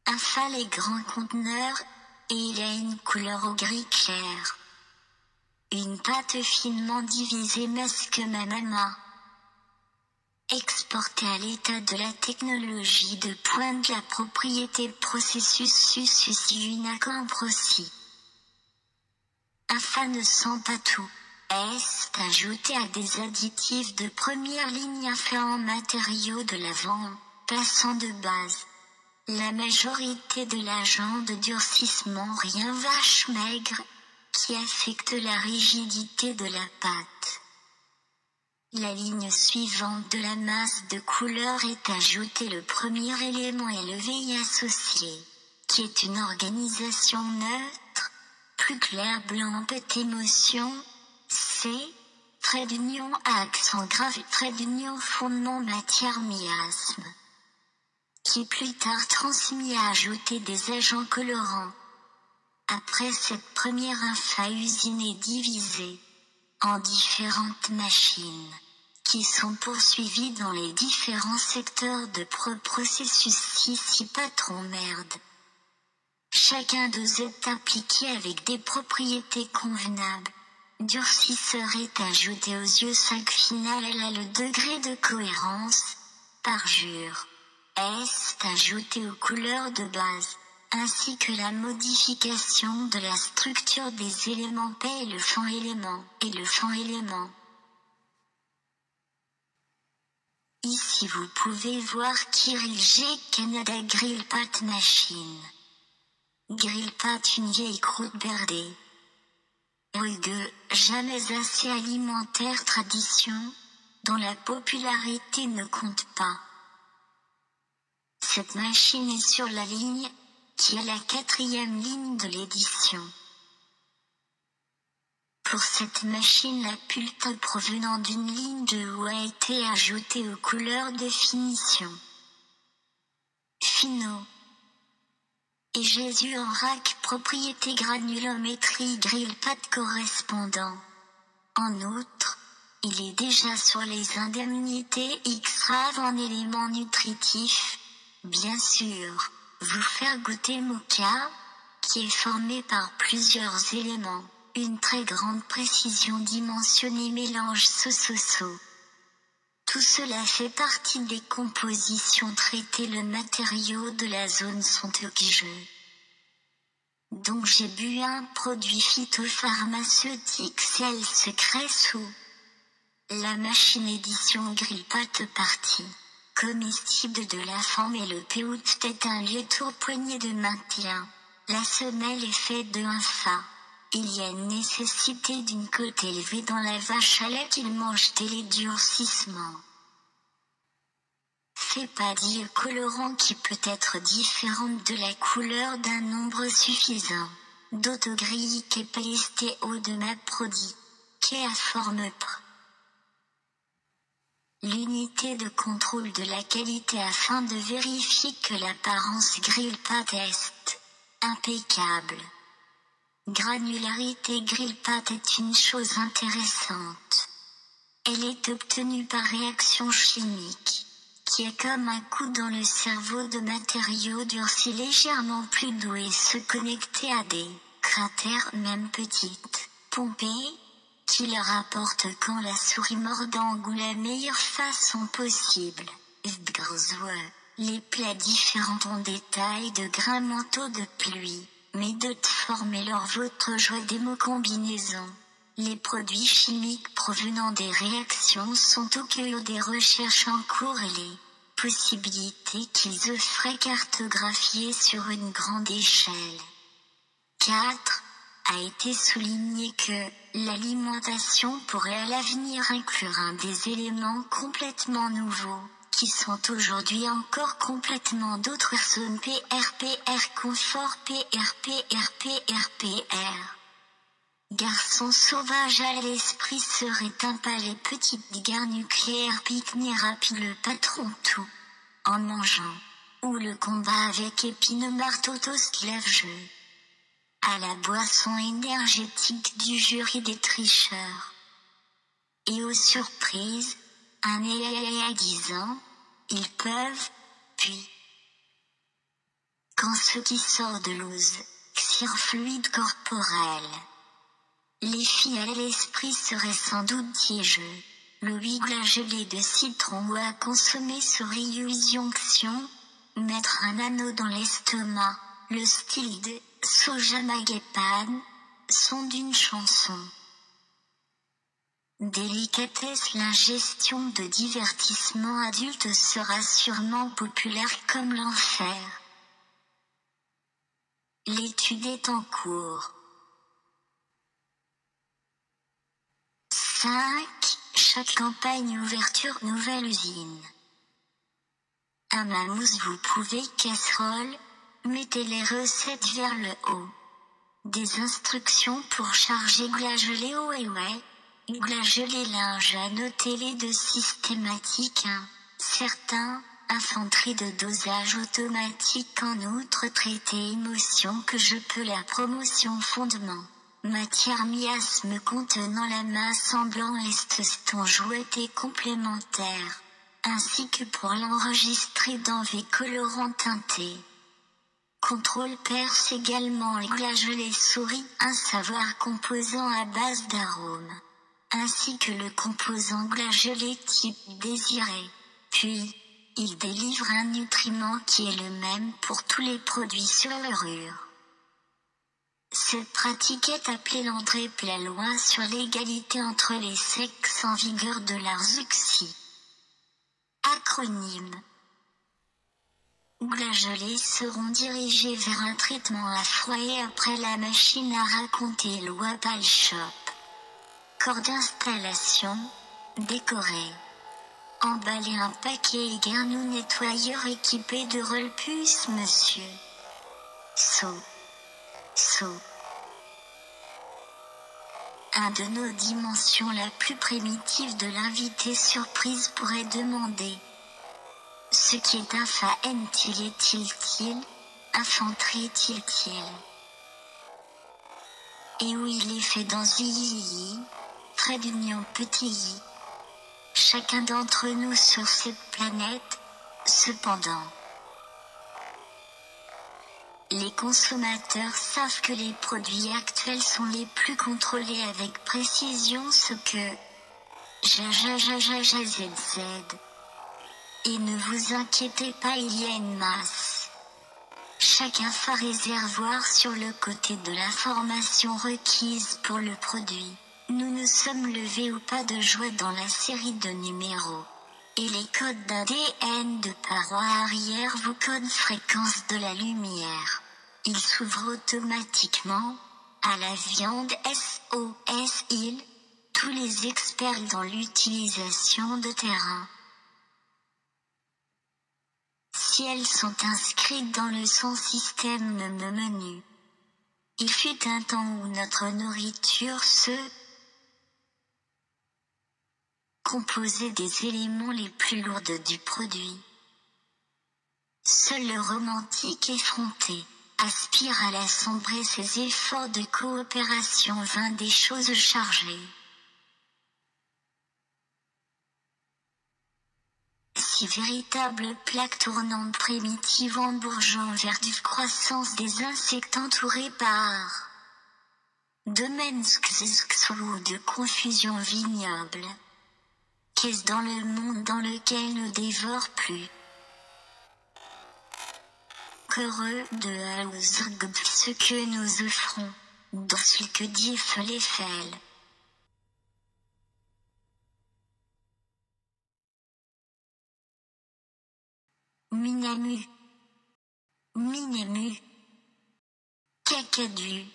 Un phare est grand conteneur, et il a une couleur au gris clair. Une pâte finement divisée masque ma maman. Exporté à l'état de la technologie de pointe la propriété processus une acamprosi. Un phare ne sent pas tout. Est ajouté à des additifs de première ligne fait en matériaux de l'avant, passant de base. La majorité de l'agent de durcissement rien vache maigre, qui affecte la rigidité de la pâte. La ligne suivante de la masse de couleur est ajoutée le premier élément élevé et associé, qui est une organisation neutre, plus clair blanc petite émotion, C, trait d'union à accent grave trait d'union fondement matière miasme, qui plus tard transmis à ajouter des agents colorants. Après cette première usine est divisée en différentes machines, qui sont poursuivies dans les différents secteurs de processus 6 patrons merde. Chacun d'eux est appliqué avec des propriétés convenables. Durcisseur est ajouté aux yeux 5 final, elle a le degré de cohérence, parjure. Est ajouté aux couleurs de base, ainsi que la modification de la structure des éléments P et le fond élément. Ici vous pouvez voir Kirill G Canada Grill Pat Machine. Grill Pat une vieille croûte berdée. Rugueux, jamais assez alimentaire tradition, dont la popularité ne compte pas. Cette machine est sur la ligne, qui est la 4e ligne de l'édition. Pour cette machine, la pulpe provenant d'une ligne de haut a été ajoutée aux couleurs de finition. Finaux. Et Jésus en rack propriété granulométrie grill pâte correspondant. En outre, il est déjà sur les indemnités X-Rave en éléments nutritifs. Bien sûr, vous faire goûter Mocha, qui est formé par plusieurs éléments, une très grande précision dimensionnée mélange so. Tout cela fait partie des compositions traitées. Le matériau de la zone sont oxygènes. Donc j'ai bu un produit phytopharmaceutique ciel secret sous la machine édition grill pâte partie. Comestible de la forme et le péout est un lieu tour poignée de maintien. La semelle est faite de un fa. Il y a une nécessité d'une côte élevée dans la vache à lait qu'il mange les durcissements. Fait pas dire colorant qui peut être différente de la couleur d'un nombre suffisant. D'autogrille qui est PSTO de ma produit, qui est à forme pr. L'unité de contrôle de la qualité afin de vérifier que l'apparence grill pâte est impeccable. Granularité grill pâte est une chose intéressante. Elle est obtenue par réaction chimique, qui est comme un coup dans le cerveau de matériaux durcis légèrement plus doux et se connecter à des cratères même petites, pompées, qui leur apporte quand la souris mordant ou la meilleure façon possible. Les plats différents ont des tailles de grains manteaux de pluie, mais d'autres forment et leur votre joie des mots combinaisons. Les produits chimiques provenant des réactions sont au cœur des recherches en cours et les possibilités qu'ils offraient cartographiées sur une grande échelle. 4. A été souligné que l'alimentation pourrait à l'avenir inclure un des éléments complètement nouveaux, qui sont aujourd'hui encore complètement d'autres personnes PRPR confort PRPR. Garçon sauvage à l'esprit serait un palais petite guerre nucléaire pique-nique rapide le patron tout, en mangeant, ou le combat avec épine marteau toast lève-jeu, à la boisson énergétique du jury des tricheurs, et aux surprises, un à 10 ans, ils peuvent, puis, quand ce qui sort de l'ose, xir fluide corporel, les filles à l'esprit seraient sans doute piégeux. Le huile gelé de citron ou à consommer sur illusion, mettre un anneau dans l'estomac, le style de Soja Magepan, son d'une chanson. Délicatesse, l'ingestion de divertissements adultes sera sûrement populaire comme l'enfer. L'étude est en cours. 5. Chaque campagne ouverture nouvelle usine. Un mamousse vous pouvez casserole, mettez les recettes vers le haut. Des instructions pour charger glagelé au et ouais, glagelé linge à noter les deux systématiques 1. Certains, infanterie de dosage automatique en outre traité émotion que je peux la promotion fondement. Matière miasme contenant la masse semblant eston jouet complémentaire, ainsi que pour l'enregistrer dans V colorants teintés. Contrôle perce également les glagelés souris, un savoir composant à base d'arômes, ainsi que le composant glagelé type désiré. Puis, il délivre un nutriment qui est le même pour tous les produits sur l'orure. Cette pratique est appelée l'entrée la loi sur l'égalité entre les sexes en vigueur de l'Arzuxi. Acronyme. Glagelés seront dirigés vers un traitement à froid et après la machine à raconter loi Palshop. Corps d'installation, décoré. Emballer un paquet égarn ou nettoyeur équipé de roll-puce monsieur. Saut. Un de nos dimensions la plus primitive de l'invité surprise pourrait demander. Ce qui est infa-n-til est-il, infanterie est-il. Et où il est fait dans II, près d'Union Petit I. Chacun d'entre nous sur cette planète, cependant. Les consommateurs savent que les produits actuels sont les plus contrôlés avec précision ce que ZZ. Et ne vous inquiétez pas, il y a une masse. Chacun fait réservoir sur le côté de l'information requise pour le produit. Nous nous sommes levés au pas de joie dans la série de numéros. Et les codes d'ADN de paroi arrière vous codent fréquence de la lumière. Il s'ouvre automatiquement, à la viande SOS tous les experts dans l'utilisation de terrain. Si elles sont inscrites dans le son système menu. Il fut un temps où notre nourriture composait des éléments les plus lourds du produit. Seul le romantique effronté aspire à l'assombrer ses efforts de coopération vains des choses chargées. Si véritable plaque tournante primitive en bourgeon vers du croissance des insectes entourés par domaines ou de confusion vignoble. Qu'est-ce dans le monde dans lequel nous dévore plus qu'heureux de ce que nous offrons, dans ce que dit les fêles. Minemu. Cacadu.